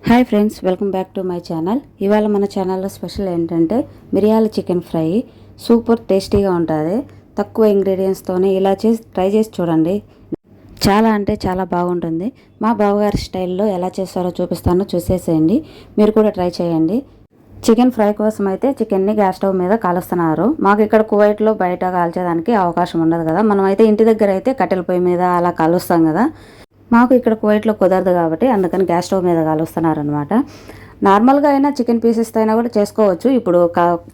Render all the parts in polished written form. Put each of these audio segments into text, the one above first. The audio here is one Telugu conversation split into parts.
Hi friends, welcome back to my channel. ఇవాళ మన ఛానల్లో స్పెషల్ ఏంటంటే మిరియాల చికెన్ ఫ్రై. సూపర్ టేస్టీగా ఉంటుంది. తక్కువ ఇంగ్రీడియంట్స్తోనే ఇలా ట్రై చేసి చూడండి. చాలా అంటే చాలా బాగుంటుంది. మా బావగారి స్టైల్లో ఎలా చేస్తారో చూపిస్తానో చూసేసేయండి. మీరు కూడా ట్రై చేయండి. చికెన్ ఫ్రై కోసం అయితే చికెన్ని గ్యాస్ స్టవ్ మీద కాలుస్తున్నారు. మాకు ఇక్కడ కువైట్లో బయట కాల్చేదానికి అవకాశం ఉండదు కదా. మనం అయితే ఇంటి దగ్గర అయితే కట్టెల పొయ్యి మీద అలా కాలుస్తాం కదా. మాకు ఇక్కడ కువైట్లో కుదరదు కాబట్టి అందుకని గ్యాస్ స్టవ్ మీద కాలుస్తున్నారనమాట. నార్మల్గా అయినా చికెన్ పీసెస్తో అయినా కూడా చేసుకోవచ్చు. ఇప్పుడు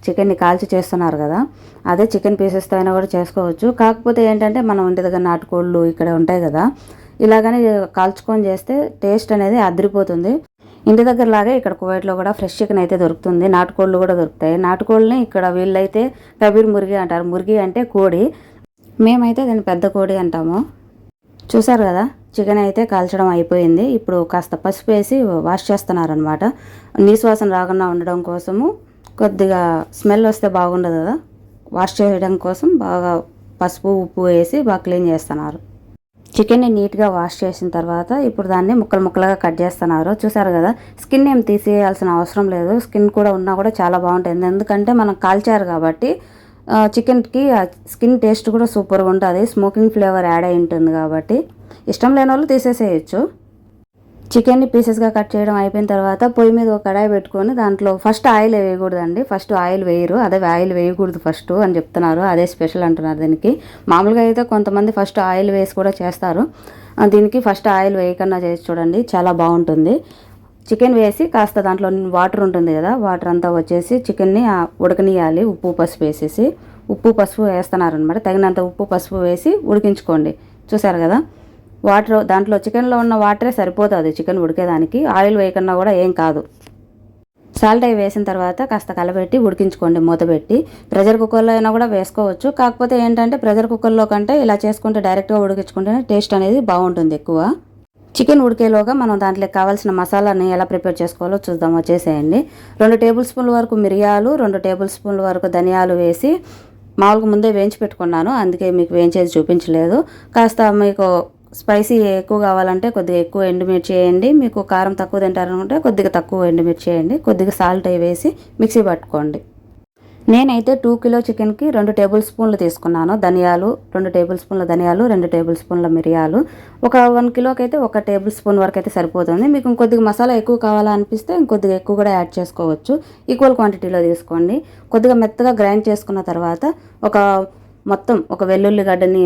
చికెన్ని కాల్చి చేస్తున్నారు కదా, అదే చికెన్ పీసెస్తో అయినా కూడా చేసుకోవచ్చు. కాకపోతే ఏంటంటే మనం ఇంటి దగ్గర నాటుకోళ్ళు ఇక్కడ ఉంటాయి కదా, ఇలాగని కాల్చుకొని చేస్తే టేస్ట్ అనేది అదిరిపోతుంది. ఇంటి దగ్గర లాగే ఇక్కడ కువైట్లో కూడా ఫ్రెష్ చికెన్ అయితే దొరుకుతుంది. నాటుకోళ్ళు కూడా దొరుకుతాయి. నాటుకోళ్ళని ఇక్కడ వీళ్ళైతే కబీర్ మురిగి అంటారు. మురిగి అంటే కోడి, మేమైతే దాన్ని పెద్ద కోడి అంటాము. చూసారు కదా, చికెన్ అయితే కాల్చడం అయిపోయింది. ఇప్పుడు కాస్త పసుపు వేసి వాష్ చేస్తున్నారనమాట. నీసువాసన రాకుండా ఉండడం కోసము, కొద్దిగా స్మెల్ వస్తే బాగుండదు కదా, వాష్ చేయడం కోసం బాగా పసుపు ఉప్పు వేసి బాగా క్లీన్ చేస్తున్నారు. చికెన్ని నీట్గా వాష్ చేసిన తర్వాత ఇప్పుడు దాన్ని ముక్కలు ముక్కలుగా కట్ చేస్తున్నారు. చూసారు కదా, స్కిన్ ఏం తీసేయాల్సిన అవసరం లేదు. స్కిన్ కూడా ఉన్నా కూడా చాలా బాగుంటుంది. ఎందుకంటే మనం కాల్చారు కాబట్టి చికెన్కి స్కిన్ టేస్ట్ కూడా సూపర్గా ఉంటుంది. స్మోకింగ్ ఫ్లేవర్ యాడ్ అయి ఉంటుంది కాబట్టి ఇష్టం లేని వాళ్ళు తీసేసేయచ్చు. చికెన్ని పీసెస్గా కట్ చేయడం అయిపోయిన తర్వాత పొయ్యి మీద ఒక కడాయి పెట్టుకొని దాంట్లో ఫస్ట్ ఆయిల్ వేయకూడదండి. ఫస్ట్ ఆయిల్ వేయరు, అదే ఆయిల్ వేయకూడదు ఫస్ట్ అని చెప్తున్నారు. అదే స్పెషల్ అంటున్నారు దీనికి. మామూలుగా అయితే కొంతమంది ఫస్ట్ ఆయిల్ వేసి కూడా చేస్తారు. దీనికి ఫస్ట్ ఆయిల్ వేయకుండా చేసి చూడండి, చాలా బాగుంటుంది. చికెన్ వేసి కాస్త దాంట్లో వాటర్ ఉంటుంది కదా, వాటర్ అంతా వచ్చేసి చికెన్ని ఉడకనియాలి. ఉప్పు పసుపు వేసేసి ఉప్పు పసుపు వేస్తున్నారనమాట. తగినంత ఉప్పు పసుపు వేసి ఉడికించుకోండి. చూసారు కదా, వాటర్ దాంట్లో చికెన్లో ఉన్న వాటరే సరిపోతుంది చికెన్ ఉడికేదానికి. ఆయిల్ వేయకుండా కూడా ఏం కాదు. సాల్ట్ అవి వేసిన తర్వాత కాస్త కలబెట్టి ఉడికించుకోండి మూత పెట్టి. ప్రెషర్ కుక్కర్లో అయినా కూడా వేసుకోవచ్చు. కాకపోతే ఏంటంటే ప్రెషర్ కుక్కర్లో కంటే ఇలా చేసుకుంటే డైరెక్ట్గా ఉడికించుకుంటేనే టేస్ట్ అనేది బాగుంటుంది ఎక్కువ. చికెన్ ఉడికేలోగా మనం దాంట్లోకి కావాల్సిన మసాలాని ఎలా ప్రిపేర్ చేసుకోవాలో చూద్దాం. వచ్చేసేయండి. 2 టేబుల్ స్పూన్ల వరకు మిరియాలు, 2 టేబుల్ స్పూన్ల వరకు ధనియాలు వేసి మామూలుగా ముందే వేయించి పెట్టుకున్నాను, అందుకే మీకు వేయించేది చూపించలేదు. కాస్త మీకు స్పైసీ ఎక్కువ కావాలంటే కొద్దిగా ఎక్కువ ఎండుమిర్చి వేయండి. మీకు కారం తక్కువ తింటారనుకుంటే కొద్దిగా తక్కువ ఎండుమిర్చి వేయండి. కొద్దిగా సాల్ట్ వేసి మిక్సీ పట్టుకోండి. నేనైతే 2 కిలో చికెన్కి 2 టేబుల్ స్పూన్లు తీసుకున్నాను. ధనియాలు 2 టేబుల్ స్పూన్ల ధనియాలు, 2 టేబుల్ స్పూన్ల మిరియాలు. ఒక 1 కిలోకి అయితే 1 టేబుల్ స్పూన్ వరకు అయితే సరిపోతుంది. మీకు ఇంకొద్దిగా మసాలా ఎక్కువ కావాలనిపిస్తే ఇంకొద్దిగా ఎక్కువ కూడా యాడ్ చేసుకోవచ్చు. ఈక్వల్ క్వాంటిటీలో తీసుకోండి. కొద్దిగా మెత్తగా గ్రైండ్ చేసుకున్న తర్వాత ఒక వెల్లుల్లి గడ్డని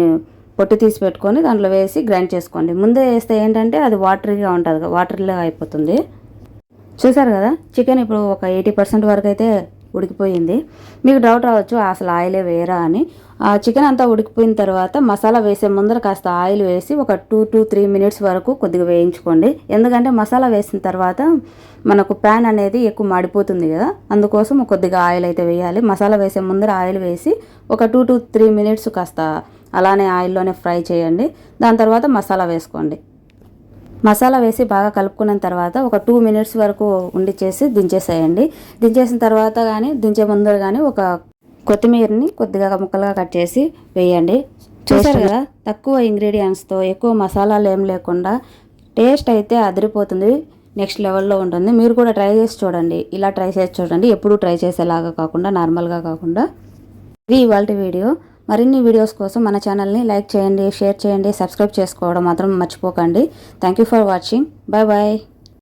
పొట్టి తీసి పెట్టుకొని దాంట్లో వేసి గ్రైండ్ చేసుకోండి. ముందే వేస్తే ఏంటంటే అది వాటరీగా ఉంటుంది, వాటర్లో అయిపోతుంది. చూసారు కదా, చికెన్ ఇప్పుడు ఒక 80% వరకు అయితే ఉడికిపోయింది. మీకు డౌట్ రావచ్చు అసలు ఆయిలే వేయరా అని. చికెన్ అంతా ఉడికిపోయిన తర్వాత మసాలా వేసే ముందర కాస్త ఆయిల్ వేసి ఒక 2 to 3 మినిట్స్ వరకు కొద్దిగా వేయించుకోండి. ఎందుకంటే మసాలా వేసిన తర్వాత మనకు ప్యాన్ అనేది ఎక్కువ మాడిపోతుంది కదా, అందుకోసం కొద్దిగా ఆయిల్ అయితే వేయాలి. మసాలా వేసే ముందర ఆయిల్ వేసి ఒక 2 to 3 మినిట్స్ కాస్త అలానే ఆయిల్లోనే ఫ్రై చేయండి. దాని తర్వాత మసాలా వేసుకోండి. మసాలా వేసి బాగా కలుపుకున్న తర్వాత ఒక 2 మినిట్స్ వరకు ఉండిచేసి దించేసేయండి. దించేసిన తర్వాత కానీ దించే ముందర కానీ ఒక కొత్తిమీరని కొద్దిగా ముక్కలుగా కట్ చేసి వేయండి. చూసారు కదా, తక్కువ ఇంగ్రీడియంట్స్తో ఎక్కువ మసాలాలు ఏం లేకుండా టేస్ట్ అయితే అదిరిపోతుంది. నెక్స్ట్ లెవెల్లో ఉంటుంది. మీరు కూడా ట్రై చేసి చూడండి. ఇలా ట్రై చేసి చూడండి, ఎప్పుడూ ట్రై చేసేలాగా కాకుండా నార్మల్గా కాకుండా. ఇది ఇవాల్టి వీడియో. మరిన్ని వీడియోస్ కోసం మన ఛానల్ని లైక్ చేయండి, షేర్ చేయండి, సబ్స్క్రైబ్ చేసుకోవడం మాత్రం మర్చిపోకండి. Thank you for watching. Bye bye.